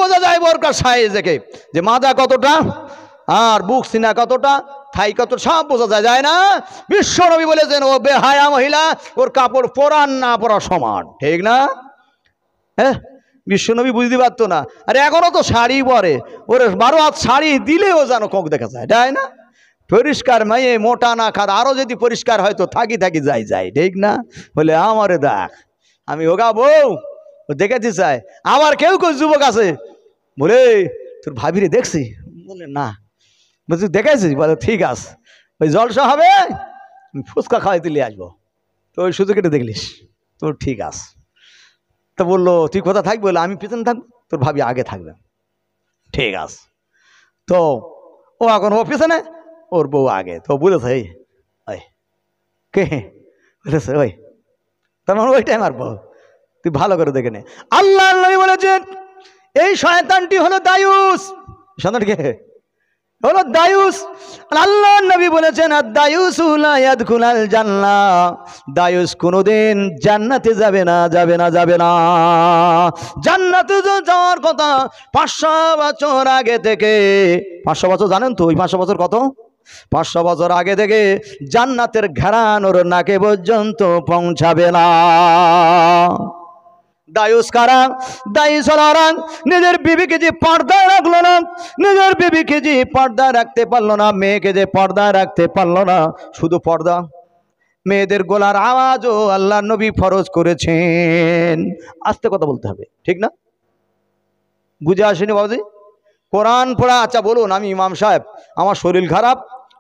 বোঝা যায় বোরকার সাইজ দেখে যে মাজা কতটা আর বুক সিনা কতটা থাই কত সব বোঝা যায়, যায় না? বিশ্বনবী বলেছেন ও বেহায়া মহিলা, ওর কাপড় পরান না পরা সমান, ঠিক না? হ্যাঁ, বিশ্বনবী বুঝতে পারতো না। আরে এখনো তো শাড়ি পরে, ওর 12 হাত শাড়ি দিলেও যেন কোক দেখা যায়, তাই না? পরিষ্কার মেয়ে, মোটা না খাদ, আরো যদি পরিষ্কার হয় তো থাকি থাকি যাই যাই, ঠিক না? বলে আমারে দেখ, আমি ওগা বউ দেখেছি চাই। আবার কেউ কেউ যুবক আছে বলে তোর ভাবিরে দেখছি, বলে না, বলছি দেখেছিস? বলে ঠিক আছে, ওই জলসা হবে ফুচকা খাওয়াই তুলে আসবো, তো ওই সুযোগ এটা দেখলিস, তোর ঠিক আছে। তো বললো তুই কোথা থাকবি? বলে আমি পিছনে থাকবো, তোর ভাবি আগে থাকবে, ঠিক আছে। তো ও এখন ও পিছনে, ওর বউ আগে। তো বলেছে এই ওই কে বলেছে ওই, তার মানে ওইটাই আমার বউ, তুই ভালো করে দেখে নে। আল্লাহ নবী বলেছেন এই শয়তানটি হলো দায়ুস। শয়তানটি কে? হলো দায়ুস। আল্লাহ নবী বলেছেন আদ-দায়ুসু লা ইয়াদখুলাল জান্নাহ, দায়ুস কোনোদিন জান্নাতে যাবে না, যাবে না, যাবে না। জান্নাতে যাওয়ার কথা 500 বছর আগে থেকে, 500 বছর জানেন তো? ওই 500 বছর কত? 500 বছর আগে থেকে জান্নাতের ঘ্রাণ ওর নাকে পর্যন্ত পৌঁছাবে না। দায়ুস কারা? দায়ুস হলো নিজের বিবিকে যে পর্দায় রাখলো না, নিজের বিবিকে যে পর্দায় রাখতে পারলো না, মেয়েকে যে পর্দায় রাখতে পারলো না। শুধু পর্দা, মেয়েদের গলার আওয়াজও আল্লাহ নবী ফরজ করেছেন। আস্তে কথা বলতে হবে, ঠিক না? বুঝে আসেনি বাবুজি? কোরআন পড়া, আচ্ছা বলুন আমি ইমাম সাহেব, আমার শরীর খারাপ,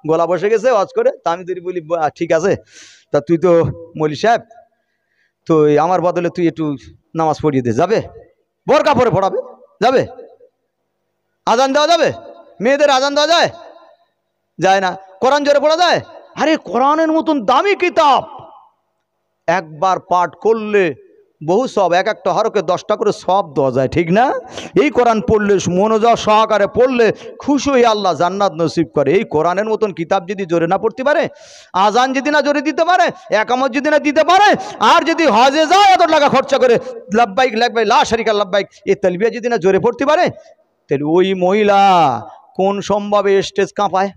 গলা বসে গেছে ওয়াজ করে, তা আমি যদি বলি ঠিক আছে, তা তুই তো মৌলী সাহেব, তো আমার বদলে তুই একটু নামাজ পড়িয়ে দে, যাবে? বোরকা পরে পড়াবে, যাবে? আজান দেওয়া যাবে? মেয়েদের আজান দেওয়া যায়? যায় না। কোরআন জোরে পড়া যায়? আরে কোরআনের মতন দামি কিতাব একবার পাঠ করলে বহু সব, এক একটা হরফে 10টা করে সব দেওয়া যায়, ঠিক না? এই কোরআন পড়লে, মনোযোগ সহকারে পড়লে খুশি হয়ে আল্লাহ জান্নাত নসিব করে। এই কোরআনের মতন কিতাব যদি জোরে না পড়তে পারে, আজান যদি না জোরে দিতে পারে, একামত যদি না দিতে পারে, আর যদি হজে যায় এত টাকা খরচা করে লাব্বাইক লাব্বাইক লা শারিকা লাব্বাইক এই তালবিয়া যদি না জোরে পড়তে পারে, তাহলে ওই মহিলা কোন সম্ভাবে স্টেজ কাঁপায়,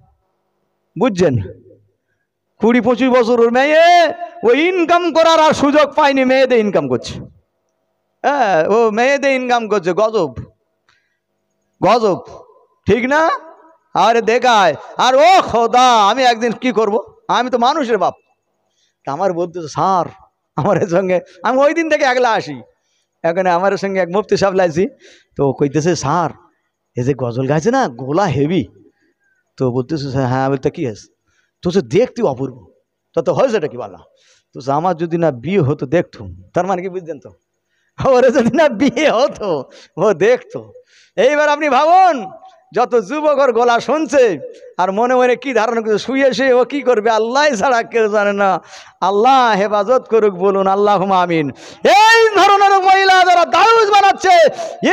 বুঝছেন? 20-25 বছরের মেয়ে, ও ইনকাম করার আর সুযোগ পায়নি, মেয়েদের ইনকাম করছে। হ্যাঁ, ও মেয়েদের ইনকাম করছে, গজব গজব, ঠিক না? আরে দেখায়, আর ও খোদা, আমি একদিন কি করব, আমি তো মানুষের বাপ, আমার বলতে স্যার আমার সঙ্গে, আমি ওই দিন থেকে একলা আসি, এখানে আমার সঙ্গে এক মুফতি সাহেব লাইছি, তো কইতেছে স্যার এই যে গজল গাইছে না, গোলা হেভি। তো বলতেছে হ্যাঁ, বলতে কি আছে? তো সে দেখতে অপূর্ব, তো হয়েছে এটা কি বলা? তো আমার যদি না বিয়ে হতো দেখতুম, তার মানে কি বুঝছেন তো? ওরে যদি না বিয়ে হতো ও দেখতো। এইবার আপনি ভাবুন, যত যুবক ওর গলা শুনছে আর মনে মনে কি ধারণা করছে, শুয়ে শুয়ে ও কি করবে আল্লাহ ছাড়া কেউ জানে না। আল্লাহ হেফাজত করুক, বলুন আল্লাহুম্মা আমিন। এই ধরনের মহিলা যারা দায়ুস বানাচ্ছে,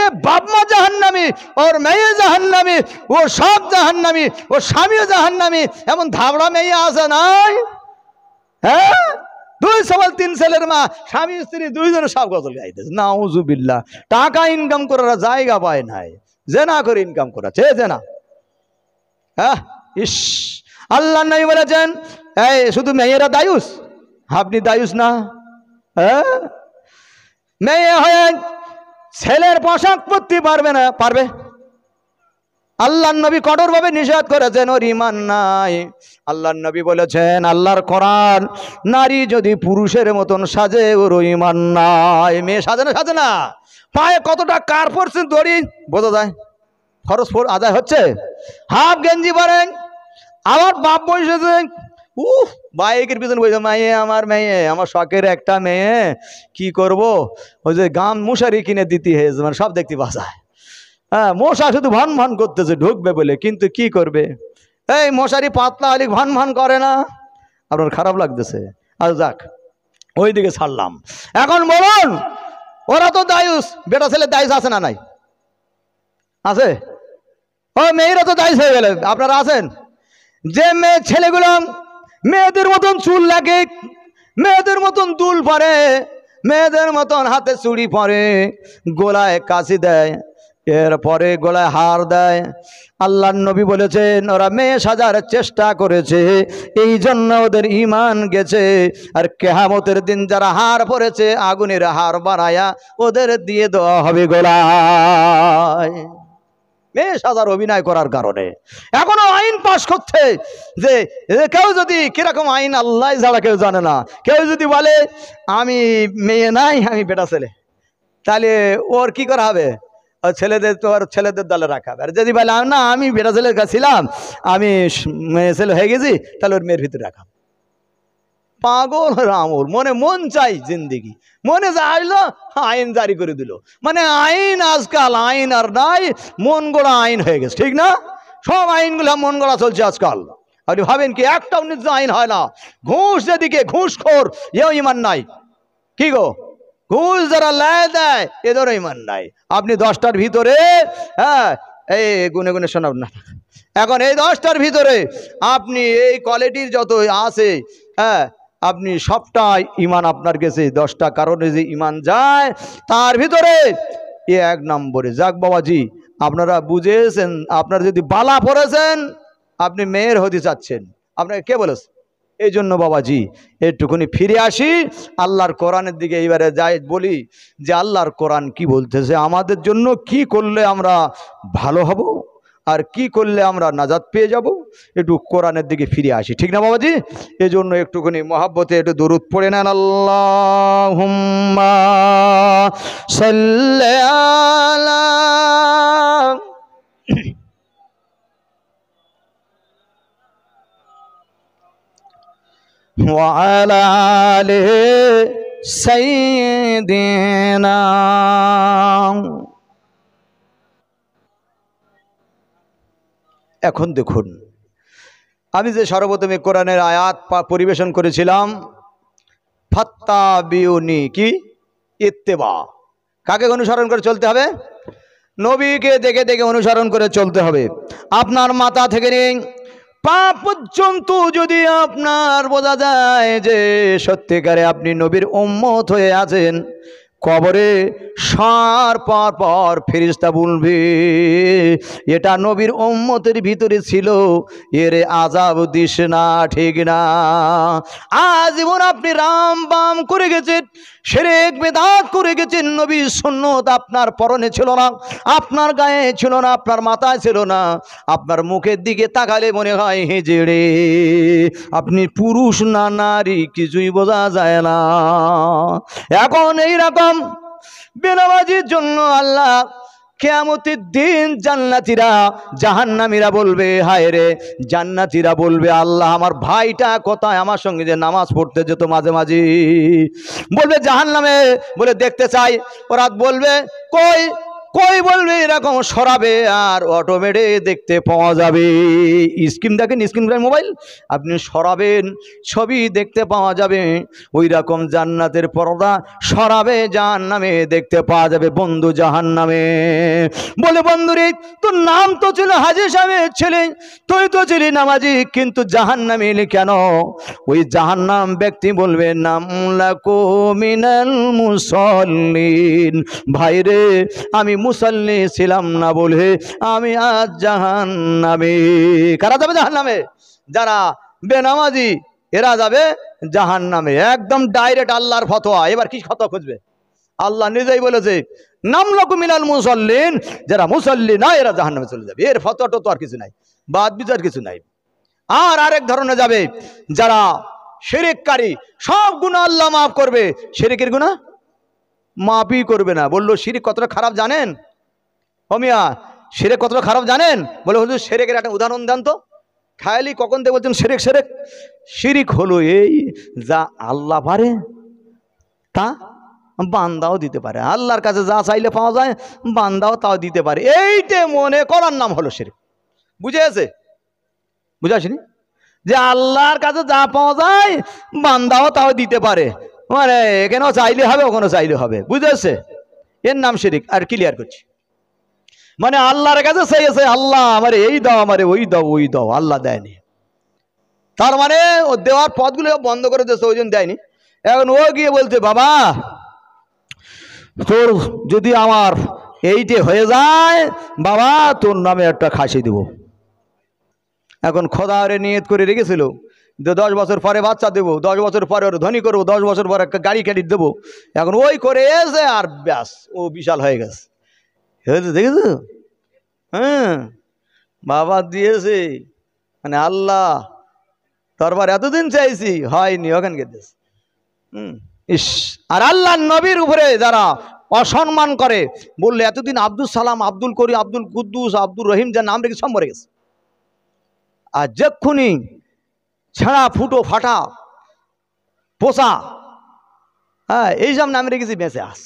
এ বাপমা জাহান্নামী, ওর মেয়ে জাহান্নামী, ও সব জাহান্নামী, ও স্বামীও জাহান্নামী। এমন ধাবড়া মেয়ে আছে নাই? হ্যাঁ, 2 সওয়াল 3 ছেলের মা, স্বামী স্ত্রী দুইজনে সব গজল গাইতেছে, নাউজুবিল্লাহ। টাকা ইনকাম করার জায়গা পায় নাই, জেনা করে ইনকাম করাচ্ছে, জেনা। হ্যাঁ, ইস, আল্লাহ নবী বলেছেন এই শুধু মেয়েরা দায়ুস, আপনি দায়ুস না? হ্যাঁ, মেয়ে হয়ে ছেলের পোশাক পরতে পারবে না? পারবে। আল্লাহ নবী কঠোরভাবে নিষেধ করেছেন, ওর ঈমান নাই। আল্লাহ নবী বলেছেন আল্লাহর কোরআন, নারী যদি পুরুষের মতন সাজে ওর ঈমান নাই। মেয়ে সাজে না? সাজে না। পায়ে কতটা কার পড়ছে দড়ি বোঝা যায়, খরচ আদায় হচ্ছে। হাফ গেঞ্জি পরেন, আমার বাপ বসেছে, বাইকের পিছনে বসে, মেয়ে আমার, মেয়ে আমার শখের একটা মেয়ে, কি করব, ওই যে গাম মশারি কিনে দিতে হয়েছে, মানে সব দেখতে পাওয়া যায়। হ্যাঁ, মশা শুধু ভান ভান করতেছে ঢুকবে বলে, কিন্তু কি করবে, এই মশারি পাতলা হলে ভান ভান করে না? আপনার খারাপ লাগতেছে? আর যাক, ওই দিকে ছাড়লাম। এখন বলুন, ওরা তো দায়ুস, বেটা ছেলে দায়ুস আছে না নাই? আছে। ও মেয়েরা তো দায়ুস হয়ে গেলে, আপনারা আছেন? যে মেয়ে ছেলেগুলো মেয়েদের মতন চুল লাগে, মেয়েদের মতন দুল পরে, মেয়েদের মতন হাতে চুড়ি পরে, গলায় কাশি দেয়, এরপরে গলায় হার দেয়। আল্লাহর নবী বলেছেন ওরা মেয়ে সাজার চেষ্টা করেছে, এই জন্য ওদের ঈমান গেছে। আর কিয়ামতের দিন যারা হার পরেছে আগুনের হার বানায়া ওদের দিয়ে দেওয়া হবে গলায়, মেয়ে সাজার অভিনয় করার কারণে। এখনো আইন পাশ করছে যে কেউ যদি কিরকম আইন আল্লাহ ছাড়া কেউ জানে না, কেউ যদি বলে আমি মেয়ে নাই আমি বেটা ছেলে, তাহলে ওর কি করা হবে? ছেলেদের তো আর ছেলেদের দলে রাখা হবে। আর যদি বলে না আমি বেটা ছেলের কাছে ছিলাম আমি মেয়ে ছেলে হয়ে গেছি, তাহলে ওর মেয়ের ভিতরে রাখা। পাগল রামুর মনে মন চাই জিন্দিগি, মনে যা আসলো আইন জারি করে দিল। মানে আইন আজকাল আইন আর নাই, মন গড়া আইন হয়ে গেছে, ঠিক না? সব আইনগুলো মন গড়া চলছে আজকাল। আপনি ভাবেন কি একটাও নিজ আইন হয় না? ঘুষ যেদিকে ঘুষখোর এও ইমান নাই। কি গো, ঘুষ যারা লেয় দেয় এদেরও ইমান নাই। আপনি 10টার ভিতরে, হ্যাঁ এই গুনে গুনে শোনাব না এখন, এই 10টার ভিতরে আপনি এই কোয়ালিটির যত আছে, হ্যাঁ আপনি সবটাই ইমান আপনার কাছে 10টা কারণে যে ইমান যায় তার ভিতরে এ 1 নম্বরে। যাক বাবাজি, আপনারা বুঝেছেন, আপনারা যদি বালা পড়েছেন আপনি মেয়ের হতে চাচ্ছেন, আপনাকে কে বলেছে? এই জন্য বাবাজি একটুখানি ফিরে আসি আল্লাহর কোরআনের দিকে। এইবারে যাই বলি যে আল্লাহর কোরআন কি বলতেছে, আমাদের জন্য কি করলে আমরা ভালো হব আর কি করলে আমরা নাজাত পেয়ে যাব। একটু কোরআনের দিকে ফিরে আসি, ঠিক না বাবাজি? এই জন্য একটুখানি মহাব্বতে একটু দরুদ পড়ে নেন। আল্লাহুম্মা সাল্লি আলা ওয়া আলা আলি সাইয়্যিদিনা। এখন দেখুন, আমি যে সর্বপ্রথমে কোরআনের আয়াত পরিবেশন করেছিলাম, ফাত্তাবিউনি কি ইত্তেবা, কাকে অনুসরণ করে চলতে হবে? নবীকে দেখে দেখে অনুসরণ করে চলতে হবে। আপনার মাথা থেকে নিয়ে পা পর্যন্ত যদি আপনার বোঝা যায় যে সত্যিকারে আপনি নবীর উম্মত হয়ে আছেন, কবরে সার পর পর ফেরেশতা বলবে এটা নবীর উম্মতের ভিতরে ছিল, এর আযাব দিস না, ঠিক না? আজীবন আপনি রাম বাম করে গেছেন, শিরক বিদআত করে গেছেন, নবীর সুন্নাত আপনার পরনে ছিল না, আপনার গায়ে ছিল না, আপনার মাথায় ছিল না, আপনার মুখের দিকে তাকালে মনে হয় হিজড়ে, আপনি পুরুষ না নারী কিছুই বোঝা যায় না। এখন এইরকম বেনামাজির জন্য আল্লাহ কিয়ামতের দিন জান্নাতীরা জাহান্নামীরা বলবে, হায় রে, জান্নাতীরা বলবে আল্লাহ আমার ভাইটা কোথায়, আমার সঙ্গে যে নামাজ পড়তে যেত মাঝে মাঝে, বলবে জাহান্নামে, বলে দেখতে চাই। ওরা বলবে কই কই, বলবে এরকম সরাবে আর অটোমেটিক দেখতে পাওয়া যাবে। স্ক্রিন দেখেন, স্ক্রিন মোবাইল, আপনি সরাবেন ছবি দেখতে পাওয়া যাবে। ওই রকম জান্নাতের পর্দা সরাবে, জাহান্নামে দেখতে পাওয়া যাবে বন্ধু জাহান্নামে। বলে বন্ধুরে তোর নাম তো ছিল হাজী সাহেবের ছেলে, তুই তো ছিলি নামাজি, কিন্তু জাহান্নামে এলি কেন? ওই জাহান্নাম ব্যক্তি বলবে নাম লাকু মিনাল মুসাল্লিন, ভাইরে আমি মুসাল্লি ছিলাম না বলে আমি আজ জাহান্নামে। কারা যাবে জাহান্নামে? যারা বেনামাজি এরা যাবে জাহান্নামে, একদম ডাইরেক্ট আল্লাহর ফতোয়া। এবার কি ফতোয়া খুঁজবে? আল্লাহ নিজেই বলেছে নাম লাকু মিনাল মুসাল্লিন, যারা মুসাল্লি না এরা জাহান্নামে চলে যাবে। এর ফতোয়া তো আর কিছু নাই, বাদ বিচার কিছু নাই। আর আরেক ধরনের যাবে যারা শিরককারী, সব গুনাহ আল্লাহ মাফ করবে, শিরকের গুনাহ মাফই করবে না। বললো শিরক কতটা খারাপ জানেন? ও মিয়া, শিরক কতটা খারাপ জানেন? বলে হুজুর শিরকের একটা উদাহরণ দেন তো। খায়ালি কখন থেকে বলছেন শিরক শিরক। শিরক হলো এই যা আল্লাহ পারে তা বান্দাও দিতে পারে, আল্লাহর কাছে যা চাইলে পাওয়া যায় বান্দাও তাও দিতে পারে, এইটা মনে করার নাম হলো শিরক। বুঝে আছে? বুঝে আসেনি? যে আল্লাহর কাছে যা পাওয়া যায় বান্দাও তাও দিতে পারে, মানে এখানেও চাইলে হবে ওখানেও চাইলে হবে। বুঝেছে? এর নাম শিরক। আর ক্লিয়ার করছি, মানে আল্লাহর কাছে চাইছে আল্লাহ আমারে এই দাও, আমারে ওই দাও, ওই দাও, আল্লাহ দেয়নি, তার মানে ও দেওয়ার পথগুলো বন্ধ করে দিয়েছে, ওই জন্য দেয়নি। এখন ও গিয়ে বলছে বাবা তোর যদি আমার এইটে হয়ে যায়, বাবা তোর নামে একটা খাসি দেব। এখন খোদা ওরে নিয়ত করে রেখেছিল যে 10 বছর পরে বাচ্চা দেবো, 10 বছর পরে ওর ধনী করবো, 10 বছর পরে একটা গাড়ি ক্রেডিট দেবো। এখন ওই করে এসে আর ব্যাস ও বিশাল হয়ে গেছে। দেখেছো? হ্যাঁ, বাবা দিয়েছে, মানে আল্লাহ দরবার এতদিন চাইছি, হয়নি, ওখানে গেছে। ইস, আর আল্লাহ নবীর উপরে যারা অসম্মান করে, বললে এতদিন আব্দুল সালাম, আব্দুল করিম, আব্দুল কুদ্দুস, আব্দুল রহিম যা নাম রেখে সব মরে গেছে। আর যখনই ছেঁড়া ফুটো ফাটা পোষা, হ্যাঁ, এইসব নাম রেখেছি বেঁচে আস।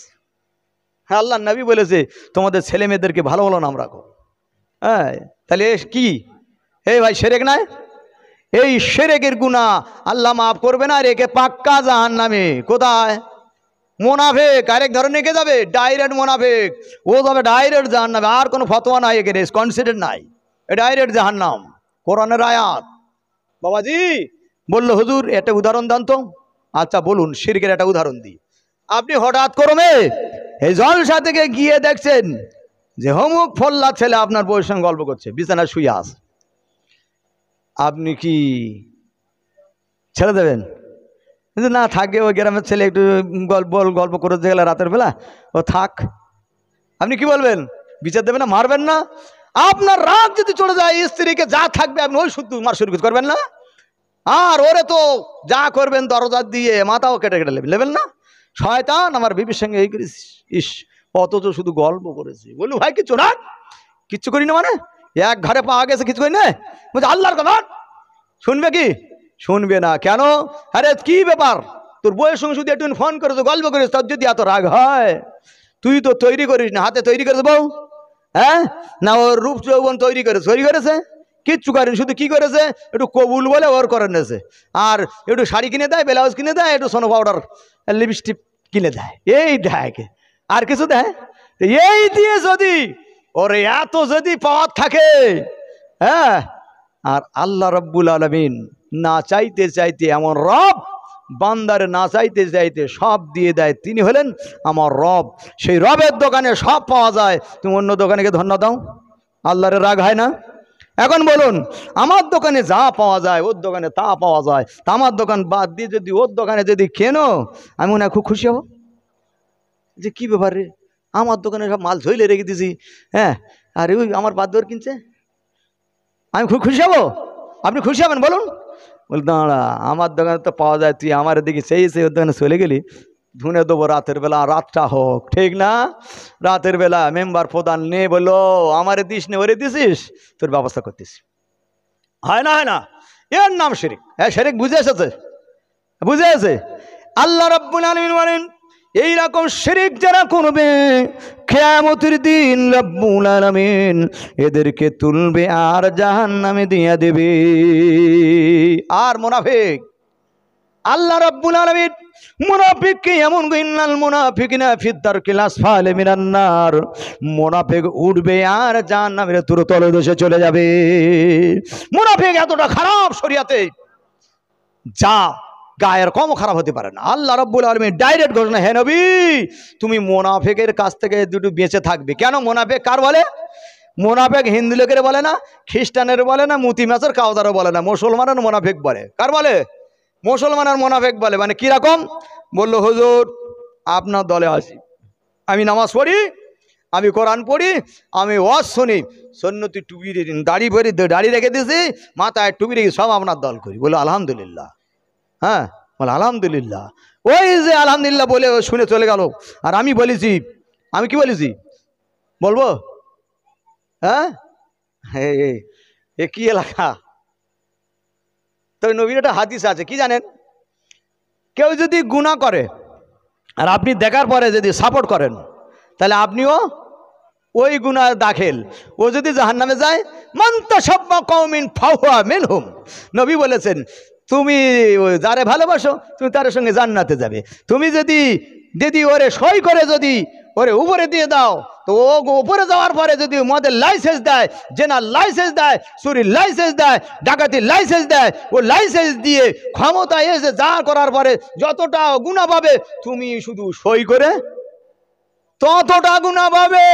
হ্যাঁ, আল্লাহ নবী বলেছে তোমাদের ছেলে মেয়েদেরকে ভালো ভালো নাম রাখো। হ্যাঁ, তাহলে কি এই ভাই শিরক নয়? এই শিরকের গুনাহ আল্লাহ মাফ করবে না, রেখে পাক্কা জাহান্নামে। কোথায়? মোনাফেক আরেক ধরনের রেখে যাবে, ডাইরেক্ট মোনাফেক, ও যাবে ডাইরেক্ট জাহান্নামে। আর কোনো ফতোয়া নাই, একে কনসিডার নাই, ডাইরেক্ট জাহান্নাম, কোরআনের আয়াত। বাবাজি বললো হুজুর একটা উদাহরণ দেন তো। আচ্ছা বলুন, শিরকের একটা উদাহরণ দিই। আপনি হঠাৎ করে এই জলসা থেকে গিয়ে দেখছেন যে হমুক ফল্লা ছেলে আপনার বউয়ের সঙ্গে গল্প করছে, বিছানায় শুয়ে আছে, আপনি কি ছেড়ে দেবেন? কিন্তু না, থাকে ওই গ্রামের ছেলে, একটু গল্প করে গেলে রাতের বেলা, ও থাক। আপনি কি বলবেন? বিচার দেবেন না, মারবেন না? আপনার রাগ যদি চলে যায়, স্ত্রীকে যা থাকবে আপনি ওই শুধু মার শুরু করবেন না? আর ওরে তো যা করবেন দরজা দিয়ে মাথাও কেটে কেটে নেবেন না? শয়তান আমার বিবির সঙ্গে এই করিস, ইস, অথচ শুধু গল্প করেছি। বললু ভাই কিচ্ছু না, কিচ্ছু করি না, মানে এক ঘরে পাওয়া গেছে, কিছু করি না। বলছে আল্লাহর কথা শুনবে কি? শুনবে না কেন? আরে কি ব্যাপার, তোর বউয়ের সঙ্গে শুধু একটু ফোন করেছ, গল্প করিস, তোর যদি এত রাগ হয়, তুই তো তৈরি করিস না, হাতে তৈরি করেছে বউ, হ্যাঁ না? ওর রূপ যৌবন তৈরি করেছে? কিচ্ছু করেন, শুধু কি করেছে, একটু কবুল বলে ওর করে নিয়েছে, আর একটু শাড়ি কিনে দেয়, ব্লাউজ কিনে দেয়, একটু সোনো পাউডার লিপস্টিক কিনে দেয়, এই দেয়, আর কিছু দেয়? এই দিয়ে যদি ওর এত যদি পাওয়ার থাকে, হ্যাঁ, আর আল্লাহ রব্বুল আলামিন না চাইতে চাইতে, এমন রব বান্দারে না চাইতে চাইতে সব দিয়ে দেয়, তিনি হলেন আমার রব। সেই রবের দোকানে সব পাওয়া যায়, তুমি অন্য দোকানে গিয়ে ধন্য দাও, আল্লাহরে রাগ হয় না? এখন বলুন, আমার দোকানে যা পাওয়া যায় ওর দোকানে তা পাওয়া যায়, তা আমার দোকান বাদ দিয়ে যদি ওর দোকানে যদি কেনো, আমি মনে হয় খুব খুশি হব যে কি ব্যাপার রে, আমার দোকানে সব মাল ঝইলে রেখে দিয়েছি, হ্যাঁ, আর ওই আমার বাদ দর কিনছে, আমি খুব খুশি হব। আপনি খুশি হবেন বলুন? বল দাঁড়া, আমার দোকানে তো পাওয়া যায়, তুই আমার দিকে সেই ওর দোকানে চলে গেলি, ধুনে দেবো রাতের বেলা, রাতটা হোক, ঠিক না? রাতের বেলা মেম্বার প্রধান নে বললো আমার দিস নে, ওরে দিছিস, তোর ব্যবস্থা করতিস, হয় না? হয় না? এর নাম শিরক। হ্যাঁ, শিরক বুঝে এসেছে, বুঝে আছে। আল্লাহ রাব্বুল আলামিন বলেন এইরকম শিরক যারা করবে, কিয়ামতের দিন রাব্বুল আলামিন এদেরকে তুলবে আর জাহান্নামে দিয়ে দেবে। আর মুনাফিক, আল্লাহ রাব্বুল আলামিন মুনাফিককে এমন ইন্নাল মুনাফিকিনা ফিদ দারকিল আসফালি মিনান নার, মুনাফিক উঠবে আর জাহান্নামের তলদেশে চলে যাবে। মুনাফিক এতটা খারাপ শরীয়তে যা গায়ের কম খারাপ হতে পারে না। আল্লাহ রাব্বুল আলামিন ডাইরেক্ট ঘোষণা, হে নবী তুমি মুনাফিকের কাছ থেকে দুটো বেঁচে থাকবে। কেন? মুনাফিক কার বলে? মুনাফিক হিন্দু লোকের বলে না, খ্রিস্টানের বলে না, মুতি মাছের কাউদারও বলে না, মুসলমানের মুনাফিক বলে। কার বলে? মুসলমানের মুনাফিক বলে। মানে কিরকম? বললো হুজুর আপনার দলে আসি, আমি নামাজ পড়ি, আমি কোরআন পড়ি, আমি ওয়াজ শুনি, সুন্নতি টুপি দাড়ি রেখে দিয়েছি, মাথায় টুপি রেখে সব আপনার দল করি। বলো আলহামদুলিল্লাহ। হ্যাঁ, বলে আলহামদুলিল্লাহ। ওই যে আলহামদুলিল্লাহ বলে শুনে চলে গেল, আর আমি বলেছি, আমি কি বলেছি বলবো? হ্যাঁ, এ কি এলাকা? তবে নবীর একটা হাদিস আছে, কি জানেন? কেউ যদি গুনাহ করে আর আপনি দেখার পরে যদি সাপোর্ট করেন, তাহলে আপনিও ওই গুনাহ দাখিল। ও যদি জাহান্নামে যায়, মান তাশাব্বা কওমিন ফাহুয়া মিনহুম, নবী বলেছেন তুমি যারে ভালোবাসো তুমি তার সঙ্গে জান্নাতে যাবে। তুমি যদি ওরে সই করে যদি ওরে উপরে দিয়ে দাও, তো ও উপরে যাওয়ার পরে যদি মদের লাইসেন্স দেয়, জেনার লাইসেন্স দেয়, চুরির লাইসেন্স দেয়, ডাকাতির লাইসেন্স দেয়, ও লাইসেন্স দিয়ে ক্ষমতায় এসে যা করার পরে যতটা গুনাহ পাবে, তুমি শুধু সই করে ততটা গুনাহ পাবে।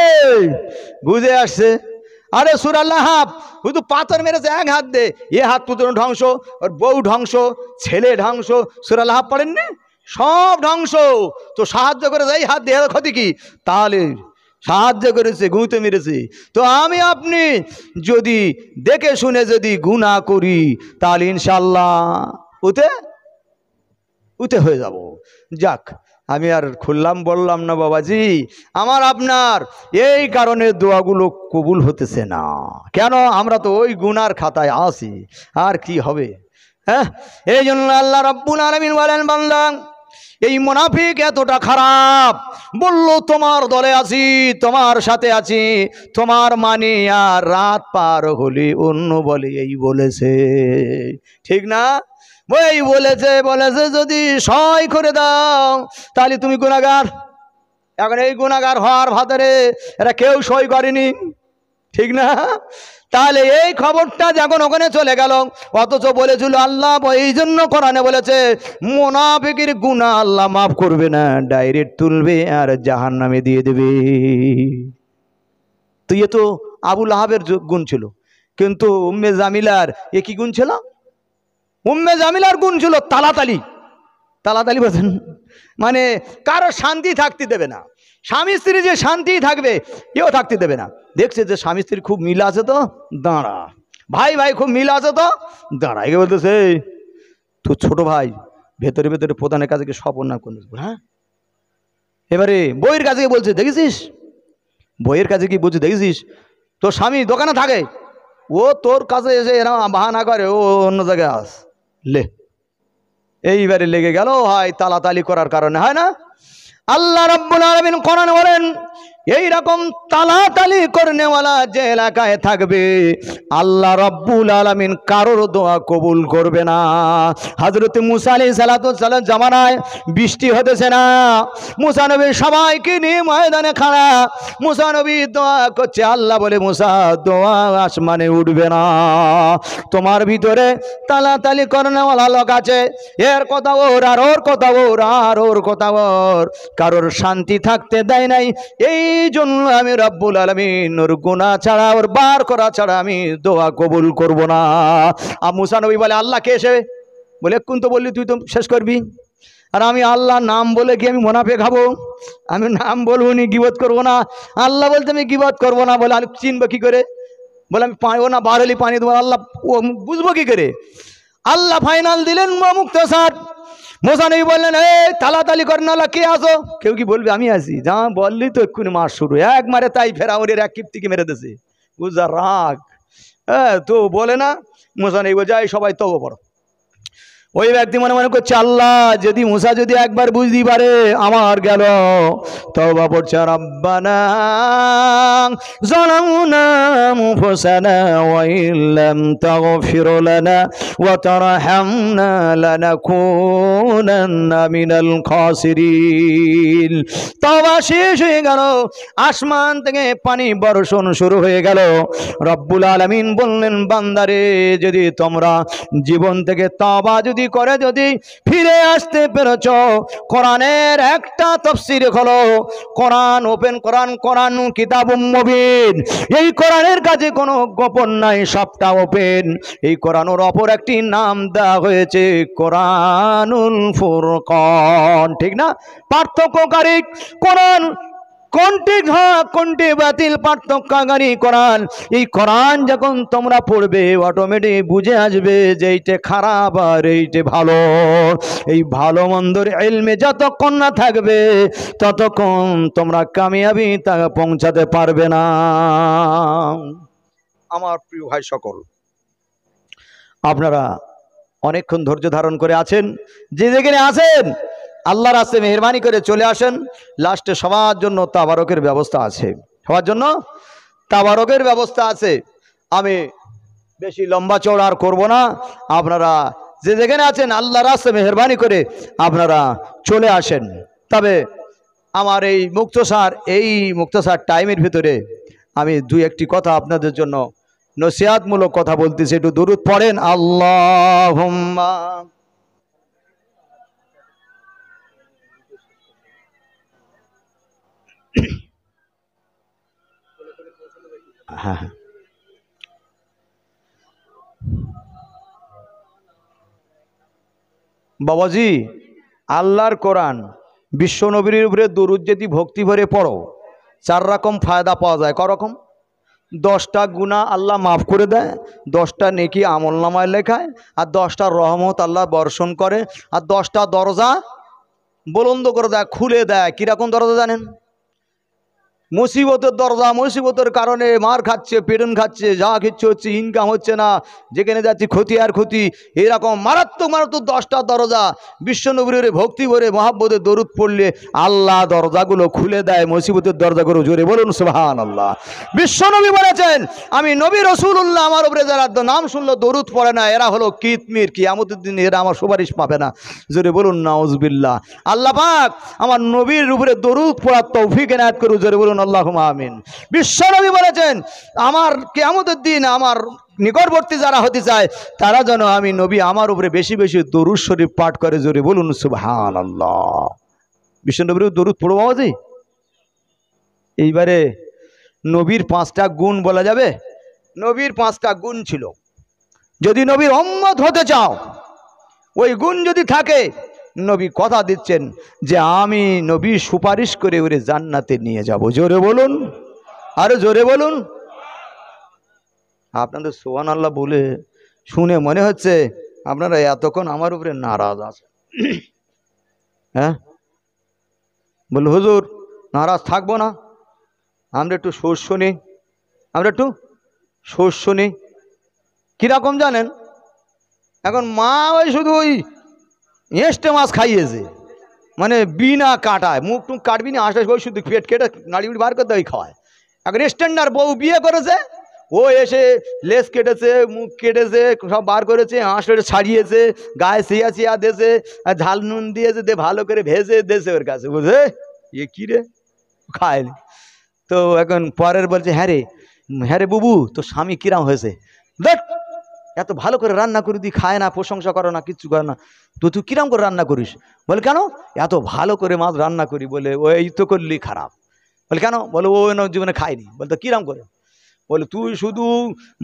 বুঝে আসছে? আরে সূরা লাহাব শুধু পাথর মেরেছে এক হাত দিয়ে, এ হাত পুত্র ধ্বংস, ওর বউ ধ্বংস, ছেলে ধ্বংস। সূরা লাহাব পড়েননি? সব ধ্বংস। তো সাহায্য করে এই হাত দিয়ে ক্ষতি কি? তাহলে সাহায্য করেছে, গুঁতে মেরেছে। তো আমি আপনি যদি দেখে শুনে যদি গুনাহ করি তাহলে ইনশাআল্লাহ উতে উতে হয়ে যাব। যাক, আমি আর খুললাম বললাম না বাবাজি। আমার আপনার এই কারণে দোয়াগুলো কবুল হতেছে না। কেন? আমরা তো ওই গুনার খাতায় আছি, আর কি হবে? হ্যাঁ, এই জন্য আল্লাহ রাব্বুল আলামিন বলেন, বান্দা এই মুনাফিক এতটা খারাপ, বলল তোমার দলে আছি, তোমার সাথে আছি, তোমার মানে আর রাত পার হলে অন্য বলে এই বলেছে, ঠিক না? ওই বলেছে যদি সয় করে দাও তাহলে তুমি গুনাহগার। এখন এই গুনাহগার হওয়ার ভাতরে এরা কেউ সই করেনি, ঠিক না? তাহলে এই খবরটা যখন ওখানে চলে গেল, অথচ বলেছিল আল্লাহ এই জন্য কোরআনে বলেছে মুনাফিকের গুনাহ আল্লাহ মাফ করবে না, ডাইরেক্ট তুলবে আর জাহান্নামে দিয়ে দেবে। তো এ তো আবু লাহাবের গুণ ছিল, কিন্তু উম্মে জামিলার এ কি গুণ ছিল? উম্মে জামিলার গুণ ছিল তালাতালি। তালাতালি বলছেন মানে কারো শান্তি থাকতে দেবে না। স্বামী স্ত্রী যে শান্তি থাকবে এও থাকতে দেবে না। দেখছে যে স্বামী স্ত্রীর খুব মিল আছে, তো দাঁড়া, ভাই ভাই খুব মিল আছে, তো দাঁড়া। একে বলতেছে তো ছোট ভাই ভেতরে ভেতরে প্রধানের কাছে সব অন্যায় করে। হ্যাঁ, এবারে বইয়ের কাছে বলছে দেখেছিস, বইয়ের কাছে কি বলছে দেখেছিস, তোর স্বামী দোকানে থাকে, ও তোর কাছে এসে এরকম বাহানা করে, ও অন্য জায়গায় আস লে। এইবারে লেগে গেল, হয় তালাতালি করার কারণে, হয় না? আল্লাহ রাব্বুল আলামিন কোরআনে বলেন এই রকম তালাতালি করনেওয়ালা যে এলাকায় থাকবে আল্লাহ রাব্বুল আলামিন কারোর দোয়া কবুল করবে না। হযরত মুসা আলাইহিস সালাম জামানায় বৃষ্টি হতেছে না, মুসা নবী সবাইকে নিয়ে ময়দানে খাড়া, মুসা নবী দোয়া করছে, আল্লাহ বলে মুসা দোয়া আসমানে উঠবে না, তোমার ভিতরে তালাতালি করনেওয়ালা লোক আছে, এর কথা ওর আর ওর কথা ওর আর ওর কথা ওর, কারোর শান্তি থাকতে দেয় নাই। এই জন্য আমি রব্বুল আলামিন ওর গুনাহ ছাড়া, ওর বার করা ছাড়া আমি দোয়া কবুল করব না। আর মুসা নবী বলে আল্লাহ কে এসে বলে কোন তো বললি তুই তো শেষ করবি, আর আমি আল্লাহ নাম বলে কি আমি মুনাফিক খাবো? আমি নাম বলবো নি, গিবত করবো না। আল্লাহ বলতে আমি গিবত করবো না, বলে আমি চিনবো কি করে? বলে আমি পাইবো না, বার হলে পানি দেবো। আল্লাহ ও বুঝবো কি করে? আল্লাহ ফাইনাল দিলেন মুক্তসার। মুসা নবী বললেন এই তালাতালি করেন না, কে আসো? কেউ কি বলবে আমি আসি? যা বললি তো এক্ষুনি মার শুরু, এক মারে তাই ফেরাউনের এক কিপ্তিকে মেরে দিয়েছে। বুঝা রাগ, হ্যাঁ তো বলে না। মুসা নবী বলছে সবাই তওবা পড়ো। ওই ব্যক্তি মনে মনে করছে আল্লাহ যদি মুসা যদি একবার বুঝতে পারে আমার গেল। তওবা পড়ছে, রব্বানা যালামনা আনফুসানা ওয়া ইল্লাম তাগফির লানা ওয়া তারহামনা লানাকুনান্না মিনাল খাসিরিন। তওবা শেষ হয়ে গেল, আসমান থেকে পানি বর্ষণ শুরু হয়ে গেল। রব্বুল আলামিন বললেন বান্দারে যদি তোমরা জীবন থেকে তওবা যদি করে যদি ফিরে আসতে পেরেছ, কোরআনের একটা তাফসীর হলো কোরআন ওপেন কোরআন, কোরআন কিতাবুম মুবিন। এই কোরআনের কাছে কোনো গোপন নাই, সবটা ওপেন। এই কোরআনের অপর একটি নাম দেওয়া হয়েছে কোরআনুল ফুরকান, ঠিক না? পার্থক্যকারী কোরআন, কোনটি হক কোনটি বাতিল পার্থক্যকারী কোরআন। এই কোরআন যখন তোমরা পড়বে অটোমেটিক বুঝে আসবে যে এইটা খারাপ আর এইটা ভালো। এই ভালো মন্দর ইলমে যতক্ষণ না থাকবে ততক্ষণ তোমরা কামিয়াবি তা পৌঁছাতে পারবে না। আমার প্রিয় ভাই সকল, আপনারা অনেকক্ষণ ধৈর্য ধারণ করে আছেন, যে যেখানে আছেন আল্লাহর রাস্তায় মেহেরবানি করে চলে আসেন। লাস্টে সবার জন্য তাবারকের ব্যবস্থা আছে, সবার জন্য তাবারকের ব্যবস্থা আছে। আমি বেশি লম্বা চওড়া আর করবো না, আপনারা যে যেখানে আছেন আল্লাহর রাস্তায় মেহেরবানি করে আপনারা চলে আসেন। তবে আমার এই মুক্তসার টাইমের ভিতরে আমি দুই একটি কথা আপনাদের জন্য নসিহতমূলক কথা বলতেছি, একটু দুরূদ পড়েন। আল্লাহুম্মা হ্যাঁ হ্যাঁ, বাবাজি, আল্লাহর কোরআন বিশ্ব নবীর উপরে দরুদ যদি ভক্তি ভরে পড়ো 4 রকম ফায়দা পাওয়া যায়। করকম? 10টা গুনাহ আল্লাহ মাফ করে দেয়, 10টা নেকি আমলনামায় লেখায়, আর 10টা রহমত আল্লাহ বর্ষণ করে, আর 10টা দরজা বুলন্দ করে দেয়, খুলে দেয়। কীরকম দরজা জানেন? মুসিবতের দরজা, মুসিবতের কারণে মার খাচ্ছে, পেটন খাচ্ছে, যা কিছু হচ্ছে, ইনকাম হচ্ছে না, যেখানে যাচ্ছি ক্ষতি আর ক্ষতি, এরকম মারাত্মক মারাত্মক 10টা দরজা বিশ্বনবীর ভক্তি করে মহাব্বতের দরুদ পড়লে আল্লাহ দরজাগুলো খুলে দেয়, মুসিবতের দরজাগুলো। জোরে বলুন সুবহানাল্লাহ। বিশ্বনবী বলেছেন, আমি নবী রাসূলুল্লাহ, আমার উপরে যারা নাম শুনলো দরুদ পড়ে না, এরা হলো কিতমির, কিয়ামতের দিন এরা আমার সুপারিশ পাবে না। জোরে বলুন নাউজুবিল্লাহ। আল্লাহ পাক আমার নবীর উপরে দরুদ পড়ার তৌফিক এনায়েত করুন। জোরে বলুন আল্লাহুম্মা আমিন। বিশ্বনবী বলেছেন, আমার কিয়ামতের দিন আমার নিকটবর্তী যারা হতে চায় তারা যেন আমি নবী আমার উপরে বেশি বেশি দরুদ শরীফ পাঠ করে। জোরে বলুন সুবহানাল্লাহ। বিশ্বনবীর দরুদ পড়বো বাবাজি। এইবারে নবীর 5টা গুণ বলা যাবে। নবীর 5টা গুণ ছিল, যদি নবীর উম্মত হতে চাও, ওই গুণ যদি থাকে, নবী কথা দিচ্ছেন যে আমি নবী সুপারিশ করে ওরে জান্নাতে নিয়ে যাব। জোরে বলুন, আরো জোরে বলুন। আপনাদের সুবহানাল্লাহ বলে শুনে মনে হচ্ছে আপনারা এতক্ষণ আমার উপরে নারাজ আছে। হ্যাঁ, বলে হুজুর নারাজ থাকবো না, আমরা একটু সোর্স শুনি, আমরা একটু সোর্স শুনি। কীরকম জানেন? এখন মা ওই শুধু ওই এঁষ্টে মাছ খাইয়েছে, মানে বিনা কাটায়, মুখ টুক কাটবি না, আসলে ওই শুধু পেট কেটে নাড়ি বার করতে ওই খাওয়ায়। এখন স্ট্যান্ডার্ড বউ বিয়ে করেছে, ও এসে লেস কেটেছে, মুখ কেটেছে, সব বার করেছে, হাঁসটা ছাড়িয়েছে, গায়ে চিয়া চিয়া দিয়েছে, আর ঝাল নুন দিয়েছে, দিয়ে ভালো করে ভেজে দিয়েছে ওর কাছে। বুঝে এ কী রে, খায়নি তো। এখন পরের বলছে, হ্যাঁ রে বুবু, তোর স্বামী কিরাম হয়েছে? দেখ এত ভালো করে রান্না করে দিই, খায় না, প্রশংসা করো না, কিচ্ছু করে না, তো তুই কিরাম করে রান্না করিস? বলে কেন? এত ভালো করে মাছ রান্না করি। বলে ওই তো করলি খারাপ। বলে কেন? বলে ও জীবনে খায়নি। বলতো কিরাম করে? বলে তুই শুধু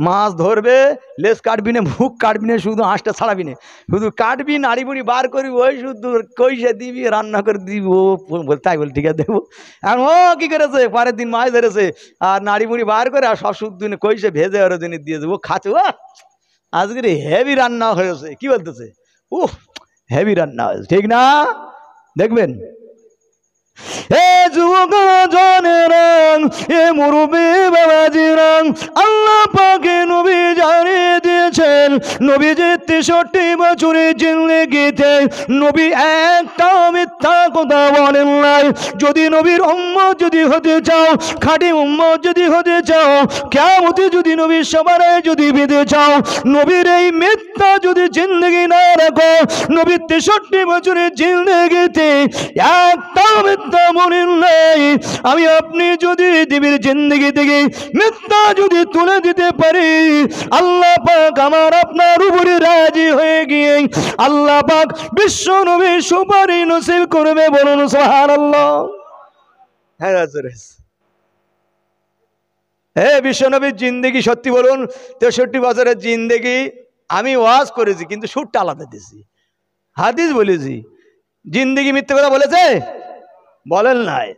মাছ ধরবে, লেজ কাটবি না, মুখ কাটবি না, শুধু হাঁসটা ছাড়াবি না, শুধু কাটবি, নাড়ি বুড়ি বার করবি, ওই শুধু কইসে দিবি, রান্না করে দিবি। ও বলে তাই? বলে ঠিক আছে দেবো। এখন ও কী করেছে, পরের দিন মাছ ধরেছে, আর নাড়ি বুড়ি বার করে আর সব শুদ্ধ কইসে ভেজে ওর জন্য দিয়ে দেবো, খাচ্ছে। ও আজকে হেভি রান্না হয়েছে। কি বলতেছে? উফ হেভি রান্না হয়েছে, ঠিক না? দেখবেন এ যুবক জনেরা, এ মুরব্বি বাবাজিরা, আল্লাহ পাকে নবী জানিয়ে দিয়েছেন, নবী যে 63 বছরের জিন্দেগিতে নবী একটা মিথ্যা কথা বলেন নাই। যদি নবীর উম্মত যদি হতে চাও, খাঁটি উম্মত যদি হতে চাও, কিয়ামতে যদি নবীর সবারে যদি পেতে চাও, নবীর এই মিথ্যা যদি জিন্দেগি না রাখো, নবীর 63 বছরের জিন্দেগিতে একটা মিথ্যা বলেন নাই। আমি আপনি যদি নবীর জিন্দেগি থেকে মিথ্যা যদি তুলে দিতে পারি, আল্লাহ পাক আমার আপনার উপরে রাজি হয়ে গিয়ে আল্লাহ পাক বিশ্ব নবীর সুপারিশ নসিব করবে। বলুন সুবহানাল্লাহ। হ্যাঁ বিশ্ব নবীর জিন্দেগি সত্যি বলুন, 63 বছরের জিন্দেগি। আমি ওয়াজ করেছি কিন্তু সুরটা আলাদা দিয়েছি, হাদিস বলেছি। জিন্দেগি মিথ্যে কথা বলেছে? বলেন নাই।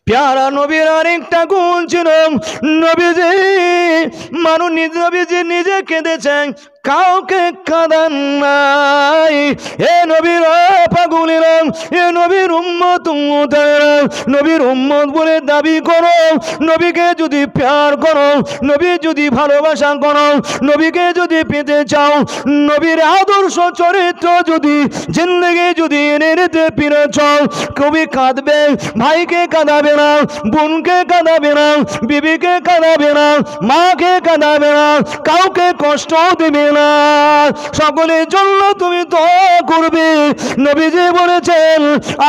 প্যারা নবীর আরেকটা গুণ ছিল, নবীজি নবীজি নিজে কেঁদেছেন, কাউকে কাঁদান নাই। এ নবীর পাগলেরা, এ নবীর উম্মত উম্মতেরা, নবীর উম্মত বলে দাবি করো, নবীকে যদি প্যার করো, নবী যদি ভালোবাসা করো, নবীকে যদি পেতে চাও, নবীর আদর্শ চরিত্র যদি জিন্দেগি যদি এনে নিতে পেরেছ, কবি কাঁদবে, ভাইকে কাঁদাবে না, বোনকে কাঁদাবে না, বিবিকে কাঁদাবে না, মাকে কাঁদাবে না, কাউকে কষ্ট দেবে না, সকলের জন্য তুমি দোয়া করবে। নবীজি বলেছেন,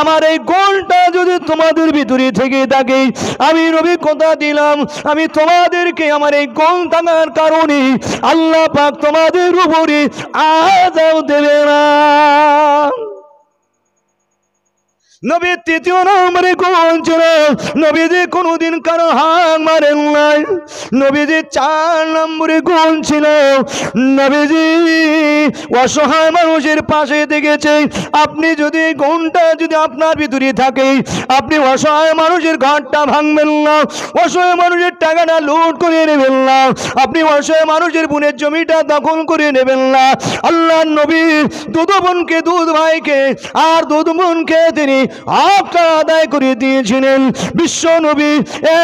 আমার এই গুণটা যদি তোমাদের ভিতরে থেকে থাকে, আমি নবী কথা দিলাম, আমি তোমাদেরকে আমার এই গুণ থাকার কারণে আল্লাহ পাক তোমাদের উপরে আযাব দেবে না। নবীর তৃতীয় নম্বরে গুণ ছিল নবীজি কোনোদিন কারো হাত মারেন নাই। নবীজি 4 নম্বরে গুণ ছিল নবীজি অসহায় মানুষের পাশে দেখেছে। আপনি যদি গুণটা যদি আপনার ভিতরে থাকে, আপনি অসহায় মানুষের ঘরটা ভাঙবেন না, অসহায় মানুষের টাকাটা লুট করে নেবেন না, আপনি অসহায় মানুষের বোনের জমিটা দখল করে নেবেন না। আল্লাহর নবী দুধ বোনকে, দুধ ভাইকে আর দুধ বোনকে তিনি হকটা আদায় করে দিয়েছিলেন। বিশ্ব নবী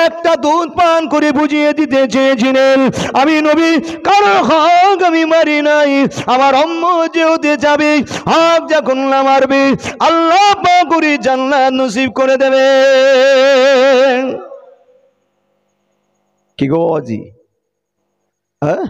একটা দুধ পান করে বুঝিয়ে দিতে চেয়েছিলেন, আমি নবী কারো হক আমি মারি নাই, আমার উম্মত যে হতে যাবে হক যখন না মারবে আল্লাহ পাক করে জান্নাত নসিব করে দেবে। কি গো আজি? হ্যাঁ,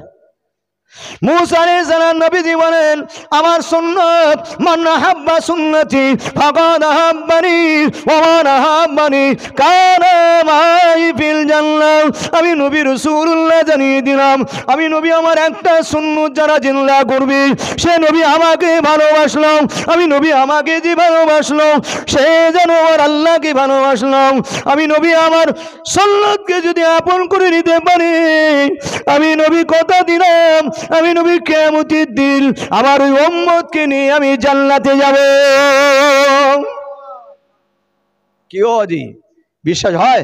মুসা আলাইহিস সালাম নবীজি বলেন, আমার সুন্নাত মান আহাব্বা সুন্নতি ফাকাদ আহাব্বানি ওয়া মান আহাব্বানি কানা মাই ফিল জান্নাহ। আমি নবী রাসূলুল্লাহ জানিয়ে দিলাম, আমি নবী আমার একটা সুন্নত যারা জিন্দা করবে সে নবী আমাকে ভালোবাসলো, আমি নবী আমাকে যে ভালোবাসলো সে যেন আমার আল্লাহকে ভালোবাসলো। আমি নবী আমার সুন্নতকে যদি আপন করে নিতে পারি, আমি নবী কথা দিলাম, আমি নবী কিয়ামতের দিন আমার ওই উম্মতকে নিয়ে আমি জান্নাতে যাব। কি আজি বিশ্বাস হয়?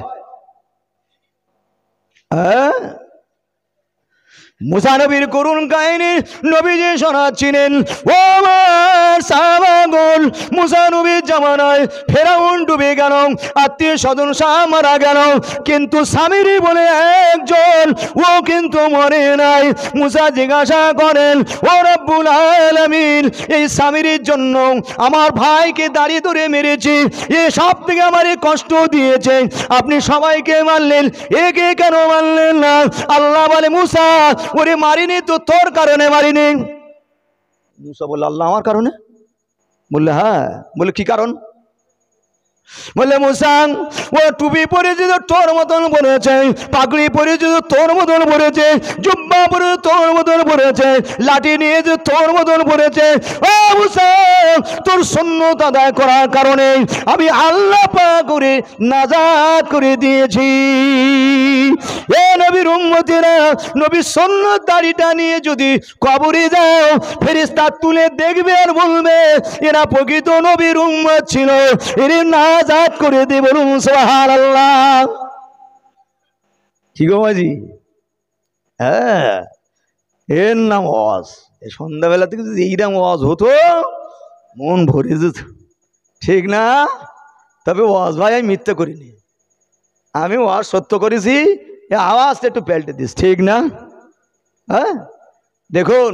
হ্যাঁ, মুসা নবীর করুণ কাহিনী নবীজি শোনাচ্ছিলেন। ও আমার সাহাবাগণ, মুসা নবীর জামানায় ফেরাউন ডুবে গেল, আত্মীয় স্বজন সব মারা গেল, কিন্তু সামিরি বলে একজন ও কিন্তু মরে নাই। মুসা জিজ্ঞাসা করেন, ও রব্বুল আলামিন, এই সামিরির জন্য আমার ভাইকে দাঁড়িয়ে ধরে মেরেছি, এ সব থেকে আমার কষ্ট দিয়েছে, আপনি সবাইকে মারলেন, একে কেন মারলেন না? আল্লাহ বলে, মুসা ওরে মারিনি তো তোর কারণে মারিনি। মুসা বলল, আল্লাহ আমার কারণে? বললে হ্যাঁ। বলে কি কারণ? বললে মুসা ও টুপি পরেছে তো তোর মতন পরেছে, পাগড়ি পরেছে তো তোর মতন পরেছে, জুব্বা পরে তোর মতন পরেছে, লাঠি নিয়ে যে তোর মতন পরেছে। ও মুসা, তোর সুন্নত আদায় করার কারণে আমি আল্লাহ পাক করে নাজাত করে দিয়েছি। এ নবীর উম্মতেরা, নবীর সুন্নত দাড়িটা নিয়ে যদি কবরে যাও, ফেরেশতা তুলে দেখবে আর বলবে এরা প্রকৃত নবীর উম্মত ছিল, এর নাজাত করে দে, বলুন সুবহানাল্লাহ। কি গো মাঝি? হ্যাঁ, এর নাম ওয়াজ। এই সন্ধ্যাবেলা থেকে যদি এইরকম ওয়াজ হতো মন ভরে যেত, ঠিক না? তবে ওয়াজ ভাই আমি মিথ্যা করিনি, আমি ওয়াজ সত্য করেছি, আওয়াজটা একটু পাল্টে দিস, ঠিক না? হ্যাঁ, দেখুন